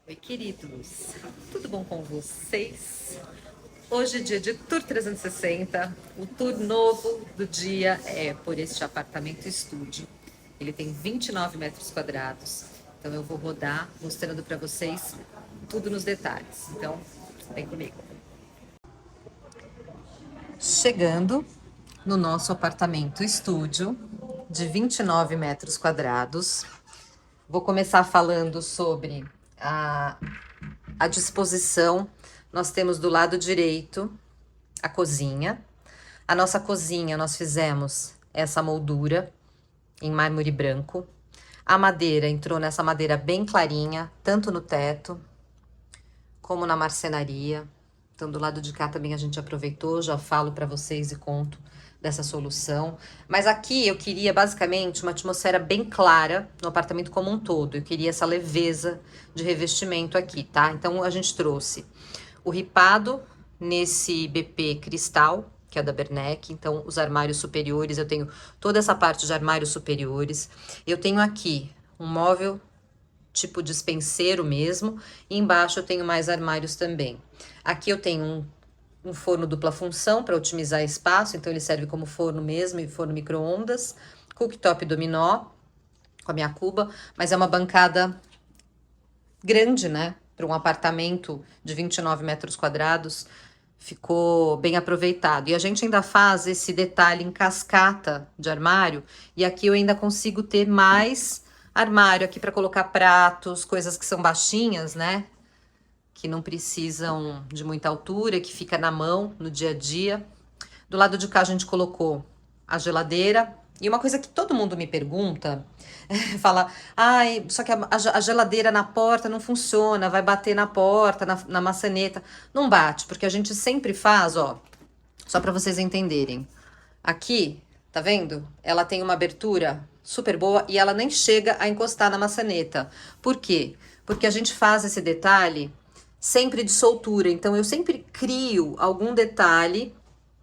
Oi, queridos, tudo bom com vocês? Hoje é dia de Tour 360. O tour novo do dia é por este apartamento estúdio. Ele tem 29 metros quadrados, então eu vou rodar mostrando para vocês tudo nos detalhes. Então, vem comigo. Chegando no nosso apartamento estúdio de 29 metros quadrados, vou começar falando sobre a disposição. Nós temos do lado direito a cozinha. A nossa cozinha nós fizemos essa moldura em mármore branco. A madeira entrou nessa madeira bem clarinha, tanto no teto como na marcenaria. Então do lado de cá também a gente aproveitou, já falo para vocês e conto dessa solução. Mas aqui eu queria basicamente uma atmosfera bem clara no apartamento como um todo. Eu queria essa leveza de revestimento aqui, tá? Então a gente trouxe o ripado nesse BP cristal, que é da Bernec. Então os armários superiores, eu tenho toda essa parte de armários superiores. Eu tenho aqui um móvel tipo dispenseiro mesmo, e embaixo eu tenho mais armários também. Aqui eu tenho um forno dupla função para otimizar espaço, então ele serve como forno mesmo e forno micro-ondas, cooktop dominó com a minha cuba, mas é uma bancada grande, né? Para um apartamento de 29 metros quadrados, ficou bem aproveitado. E a gente ainda faz esse detalhe em cascata de armário, e aqui eu ainda consigo ter mais armário aqui para colocar pratos, coisas que são baixinhas, né? Que não precisam de muita altura, que fica na mão no dia a dia. Do lado de cá a gente colocou a geladeira. E uma coisa que todo mundo me pergunta, fala, ai, só que a geladeira na porta não funciona, vai bater na porta, na maçaneta. Não bate, porque a gente sempre faz, ó, só para vocês entenderem. Aqui, tá vendo? Ela tem uma abertura super boa e ela nem chega a encostar na maçaneta. Por quê? Porque a gente faz esse detalhe sempre de soltura. Então eu sempre crio algum detalhe.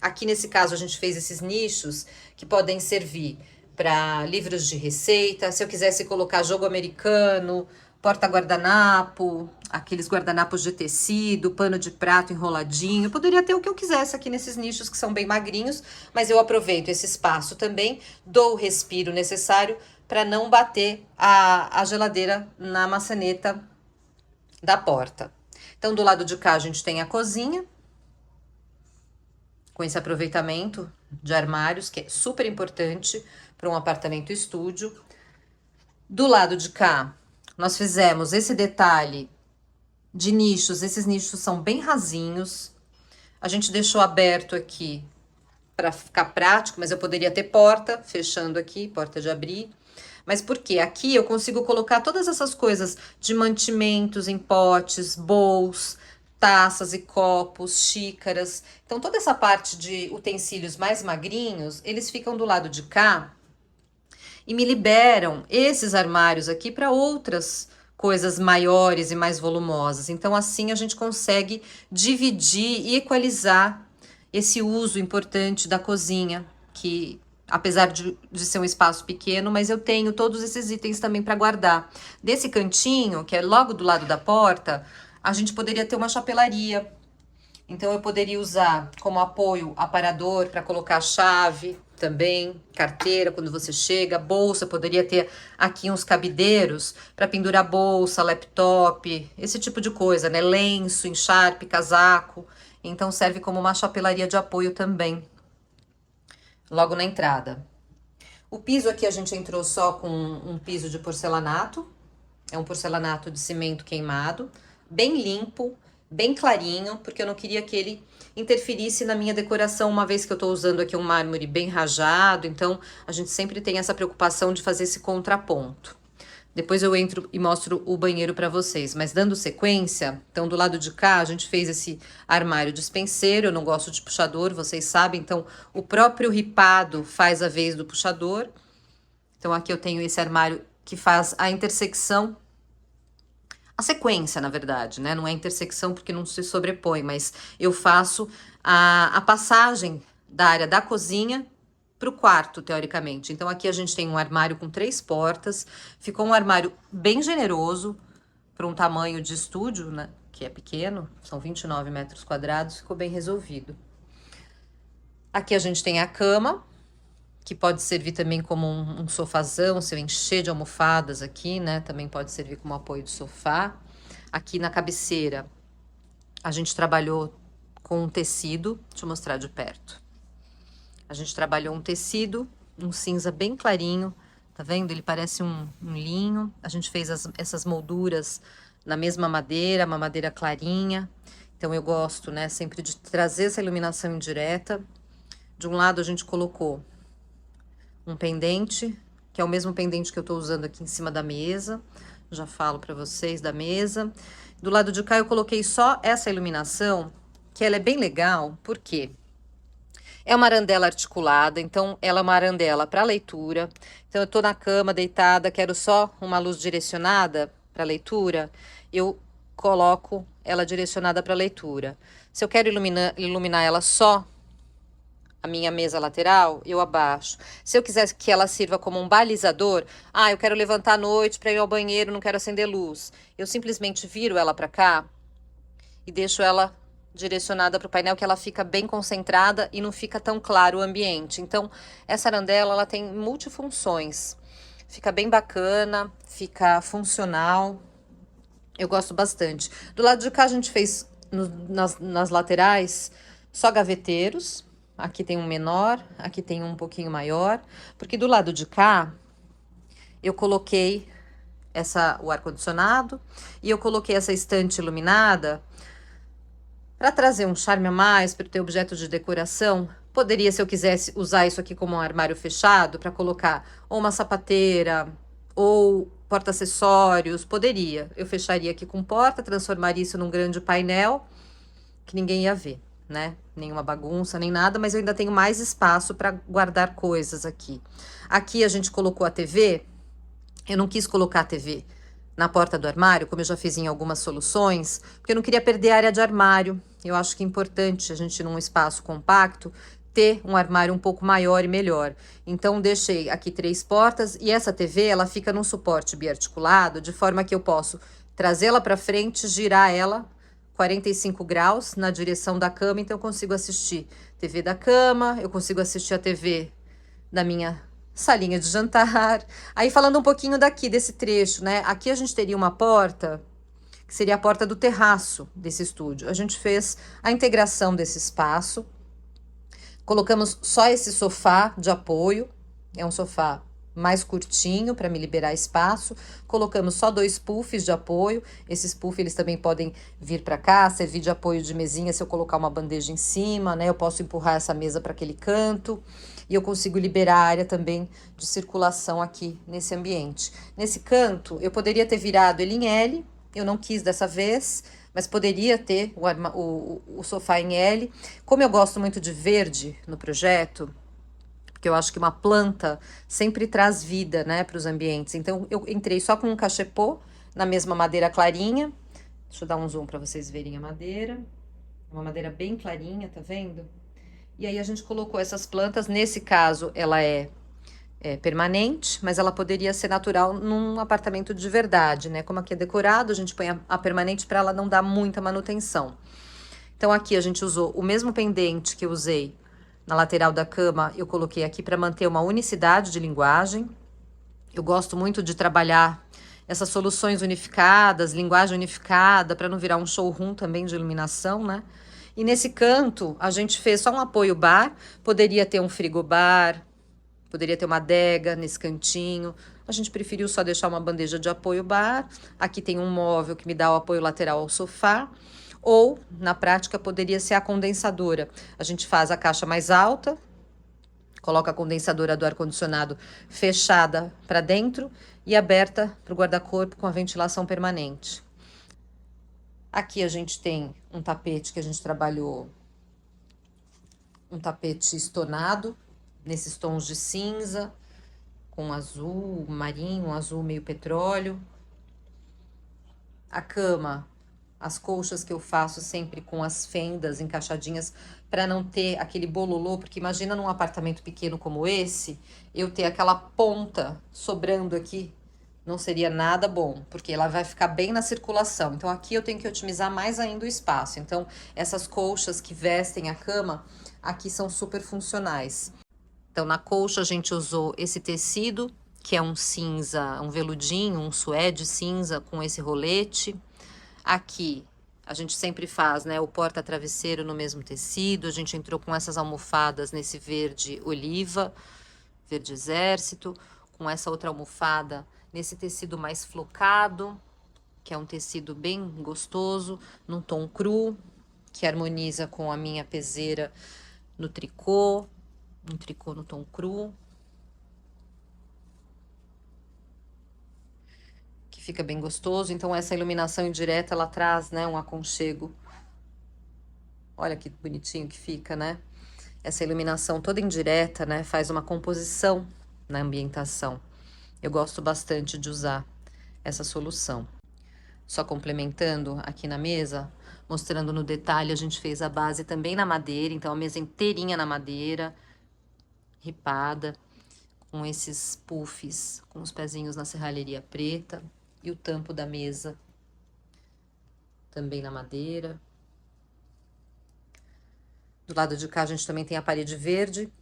Aqui nesse caso a gente fez esses nichos que podem servir para livros de receita. Se eu quisesse colocar jogo americano, porta-guardanapo, aqueles guardanapos de tecido, pano de prato enroladinho. Eu poderia ter o que eu quisesse aqui nesses nichos que são bem magrinhos, mas eu aproveito esse espaço também, dou o respiro necessário para não bater a geladeira na maçaneta da porta. Então, do lado de cá a gente tem a cozinha, com esse aproveitamento de armários, que é super importante para um apartamento estúdio. Do lado de cá, nós fizemos esse detalhe de nichos. Esses nichos são bem rasinhos. A gente deixou aberto aqui para ficar prático, mas eu poderia ter porta, fechando aqui, porta de abrir. Mas por quê? Aqui eu consigo colocar todas essas coisas de mantimentos em potes, bowls, taças e copos, xícaras. Então toda essa parte de utensílios mais magrinhos, eles ficam do lado de cá e me liberam esses armários aqui para outras coisas maiores e mais volumosas. Então assim a gente consegue dividir e equalizar esse uso importante da cozinha, que apesar de ser um espaço pequeno, mas eu tenho todos esses itens também para guardar. Desse cantinho, que é logo do lado da porta, a gente poderia ter uma chapelaria. Então eu poderia usar como apoio aparador para colocar a chave também, carteira quando você chega, bolsa, poderia ter aqui uns cabideiros para pendurar bolsa, laptop, esse tipo de coisa, né? Lenço, encharpe, casaco. Então serve como uma chapelaria de apoio também, logo na entrada. O piso aqui a gente entrou só com um piso de porcelanato, é um porcelanato de cimento queimado, bem limpo, bem clarinho, porque eu não queria que ele interferisse na minha decoração, uma vez que eu tô usando aqui um mármore bem rajado, então a gente sempre tem essa preocupação de fazer esse contraponto. Depois eu entro e mostro o banheiro para vocês, mas dando sequência, então do lado de cá a gente fez esse armário dispenseiro, eu não gosto de puxador, vocês sabem, então o próprio ripado faz a vez do puxador. Então aqui eu tenho esse armário que faz a intersecção, a sequência, na verdade, né? Não é intersecção porque não se sobrepõe, mas eu faço a passagem da área da cozinha para o quarto, teoricamente. Então aqui a gente tem um armário com 3 portas, ficou um armário bem generoso, para um tamanho de estúdio, né, que é pequeno, são 29 metros quadrados, ficou bem resolvido. Aqui a gente tem a cama, que pode servir também como um sofazão, se eu encher de almofadas aqui, né, também pode servir como apoio de sofá. Aqui na cabeceira, a gente trabalhou com um tecido, deixa eu mostrar de perto. A gente trabalhou um tecido, um cinza bem clarinho, tá vendo? Ele parece um linho. A gente fez essas molduras na mesma madeira, uma madeira clarinha. Então eu gosto, né, sempre de trazer essa iluminação indireta. De um lado a gente colocou um pendente, que é o mesmo pendente que eu tô usando aqui em cima da mesa. Já falo para vocês da mesa. Do lado de cá eu coloquei só essa iluminação, que ela é bem legal, porque é uma arandela articulada, então ela é uma arandela para leitura. Então eu tô na cama deitada, quero só uma luz direcionada para leitura, eu coloco ela direcionada para leitura. Se eu quero iluminar ela só a minha mesa lateral, eu abaixo. Se eu quiser que ela sirva como um balizador, eu quero levantar à noite para ir ao banheiro, não quero acender luz. Eu simplesmente viro ela para cá e deixo ela direcionada para o painel, que ela fica bem concentrada e não fica tão claro o ambiente. Então, essa arandela, ela tem multifunções. Fica bem bacana, fica funcional. Eu gosto bastante. Do lado de cá, a gente fez nas laterais só gaveteiros. Aqui tem um menor, aqui tem um pouquinho maior. Porque do lado de cá, eu coloquei o ar-condicionado e eu coloquei essa estante iluminada para trazer um charme a mais, para ter objeto de decoração. Poderia, se eu quisesse, usar isso aqui como um armário fechado, para colocar ou uma sapateira, ou porta-acessórios, poderia. Eu fecharia aqui com porta, transformaria isso num grande painel, que ninguém ia ver, né? Nenhuma bagunça, nem nada, mas eu ainda tenho mais espaço para guardar coisas aqui. Aqui a gente colocou a TV, eu não quis colocar a TV na porta do armário, como eu já fiz em algumas soluções, porque eu não queria perder a área de armário. Eu acho que é importante a gente, num espaço compacto, ter um armário um pouco maior e melhor. Então, deixei aqui 3 portas e essa TV, ela fica num suporte biarticulado, de forma que eu posso trazê-la para frente, girar ela 45 graus na direção da cama, então eu consigo assistir TV da cama, eu consigo assistir a TV da minha salinha de jantar. Aí falando um pouquinho daqui, desse trecho, né? Aqui a gente teria uma porta, que seria a porta do terraço desse estúdio. A gente fez a integração desse espaço. Colocamos só esse sofá de apoio. É um sofá mais curtinho para me liberar espaço. Colocamos só 2 puffs de apoio. Esses puffs eles também podem vir para cá, servir de apoio de mesinha se eu colocar uma bandeja em cima, né? Eu posso empurrar essa mesa para aquele canto. E eu consigo liberar a área também de circulação aqui nesse ambiente. Nesse canto, eu poderia ter virado ele em L, eu não quis dessa vez, mas poderia ter o sofá em L. Como eu gosto muito de verde no projeto, porque eu acho que uma planta sempre traz vida, né, para os ambientes. Então, eu entrei só com um cachepô na mesma madeira clarinha. Deixa eu dar um zoom para vocês verem a madeira. Uma madeira bem clarinha, tá vendo? E aí a gente colocou essas plantas, nesse caso ela é permanente, mas ela poderia ser natural num apartamento de verdade, né? Como aqui é decorado, a gente põe a permanente para ela não dar muita manutenção. Então aqui a gente usou o mesmo pendente que eu usei na lateral da cama, eu coloquei aqui para manter uma unicidade de linguagem. Eu gosto muito de trabalhar essas soluções unificadas, linguagem unificada, para não virar um showroom também de iluminação, né? E nesse canto, a gente fez só um apoio bar, poderia ter um frigobar, poderia ter uma adega nesse cantinho. A gente preferiu só deixar uma bandeja de apoio bar. Aqui tem um móvel que me dá o apoio lateral ao sofá. Ou, na prática, poderia ser a condensadora. A gente faz a caixa mais alta, coloca a condensadora do ar-condicionado fechada para dentro e aberta para o guarda-corpo com a ventilação permanente. Aqui a gente tem um tapete que a gente trabalhou, um tapete estonado, nesses tons de cinza, com azul marinho, um azul meio petróleo. A cama, as colchas que eu faço sempre com as fendas encaixadinhas para não ter aquele bololô, porque imagina num apartamento pequeno como esse, eu ter aquela ponta sobrando aqui não seria nada bom, porque ela vai ficar bem na circulação. Então aqui eu tenho que otimizar mais ainda o espaço. Então essas colchas que vestem a cama, aqui são super funcionais. Então na colcha a gente usou esse tecido, que é um cinza, um veludinho, um suede cinza com esse rolete. Aqui a gente sempre faz, né, o porta-travesseiro no mesmo tecido. A gente entrou com essas almofadas nesse verde oliva, verde exército, com essa outra almofada nesse tecido mais flocado, que é um tecido bem gostoso, num tom cru, que harmoniza com a minha peseira no tricô, um tricô no tom cru, que fica bem gostoso. Então essa iluminação indireta, ela traz, né, um aconchego. Olha que bonitinho que fica, né? Essa iluminação toda indireta, né, faz uma composição na ambientação. Eu gosto bastante de usar essa solução. Só complementando aqui na mesa, mostrando no detalhe, a gente fez a base também na madeira, então a mesa inteirinha na madeira, ripada, com esses puffs, com os pezinhos na serralheria preta, e o tampo da mesa também na madeira. Do lado de cá a gente também tem a parede verde,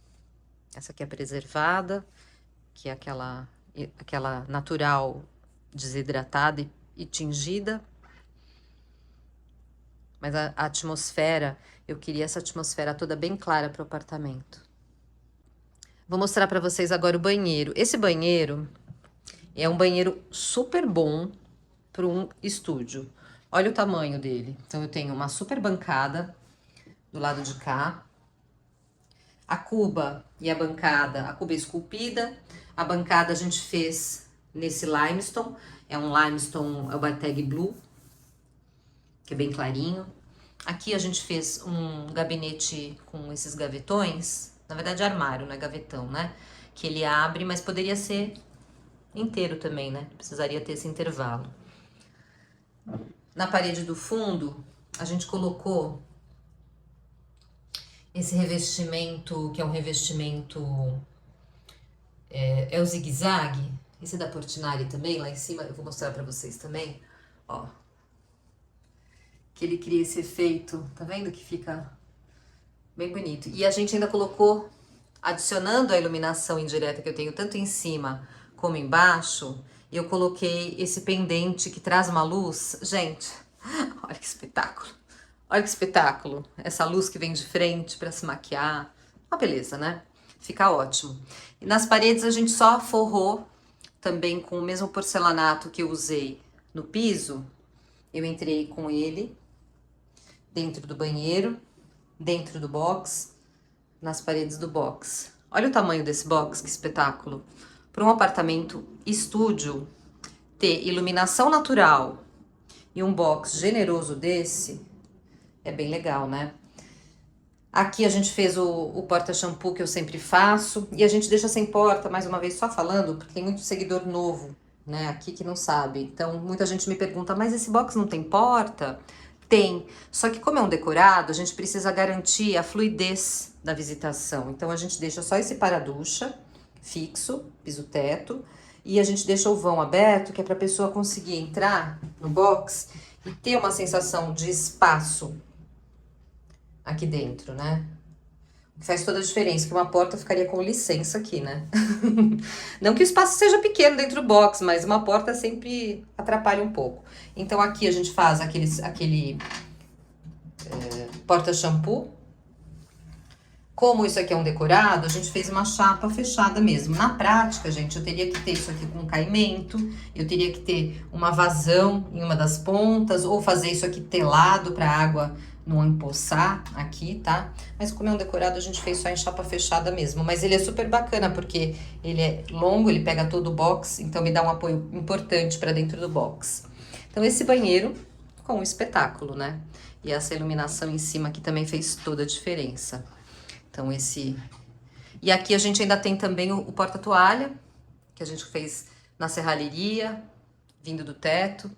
essa aqui é preservada, que é aquela natural desidratada e tingida. Mas a atmosfera, eu queria essa atmosfera toda bem clara para o apartamento. Vou mostrar para vocês agora o banheiro. Esse banheiro é um banheiro super bom para um estúdio. Olha o tamanho dele. Então eu tenho uma super bancada do lado de cá. A cuba e a bancada, a cuba é esculpida. A bancada a gente fez nesse limestone. É um limestone, é o Bateg Blue, que é bem clarinho. Aqui a gente fez um gabinete com esses gavetões. Na verdade, armário, não é gavetão, né? Que ele abre, mas poderia ser inteiro também, né? Precisaria ter esse intervalo. Na parede do fundo, a gente colocou esse revestimento, que é um revestimento... É o zigue-zague. Esse é da Portinari também, lá em cima. Eu vou mostrar pra vocês também. Ó. Que ele cria esse efeito, tá vendo? Que fica bem bonito. E a gente ainda colocou, adicionando a iluminação indireta que eu tenho tanto em cima como embaixo, eu coloquei esse pendente que traz uma luz. Gente, olha que espetáculo. Olha que espetáculo. Essa luz que vem de frente para se maquiar. Uma beleza, né? Fica ótimo. E nas paredes a gente só forrou também com o mesmo porcelanato que eu usei no piso. Eu entrei com ele dentro do banheiro, dentro do box, nas paredes do box. Olha o tamanho desse box, que espetáculo. Para um apartamento estúdio, ter iluminação natural e um box generoso desse, é bem legal, né? Aqui a gente fez o porta-shampoo que eu sempre faço, e a gente deixa sem porta, mais uma vez só falando, porque tem muito seguidor novo, né, aqui que não sabe. Então, muita gente me pergunta, mas esse box não tem porta? Tem, só que como é um decorado, a gente precisa garantir a fluidez da visitação. Então, a gente deixa só esse para-ducha fixo, piso-teto, e a gente deixa o vão aberto, que é para a pessoa conseguir entrar no box e ter uma sensação de espaço aqui dentro, né? O que faz toda a diferença, que uma porta ficaria com licença aqui, né? Não que o espaço seja pequeno dentro do box, mas uma porta sempre atrapalha um pouco. Então aqui a gente faz aquele porta-shampoo. Como isso aqui é um decorado, a gente fez uma chapa fechada mesmo. Na prática, gente, eu teria que ter isso aqui com caimento, eu teria que ter uma vazão em uma das pontas, ou fazer isso aqui telado para a água não empoçar aqui, tá? Mas como é um decorado, a gente fez só em chapa fechada mesmo. Mas ele é super bacana, porque ele é longo, ele pega todo o box, então me dá um apoio importante para dentro do box. Então esse banheiro com um espetáculo, né? E essa iluminação em cima aqui também fez toda a diferença. Então esse... E aqui a gente ainda tem também o porta-toalha, que a gente fez na serralheria, vindo do teto.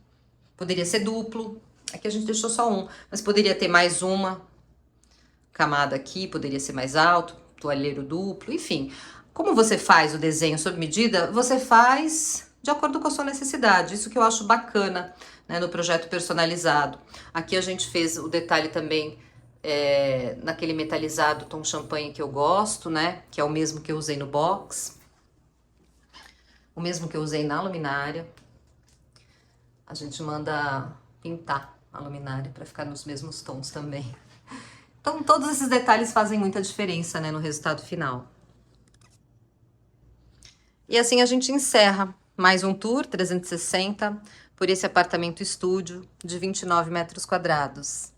Poderia ser duplo. Aqui a gente deixou só um, mas poderia ter mais uma camada aqui, poderia ser mais alto, toalheiro duplo, enfim. Como você faz o desenho sob medida, você faz de acordo com a sua necessidade. Isso que eu acho bacana, né, no projeto personalizado. Aqui a gente fez o detalhe também naquele metalizado tom champanhe que eu gosto, né, que é o mesmo que eu usei no box, o mesmo que eu usei na luminária. A gente manda pintar a luminária para ficar nos mesmos tons também. Então, todos esses detalhes fazem muita diferença, né, no resultado final. E assim a gente encerra mais um tour 360 por esse apartamento estúdio de 29 metros quadrados.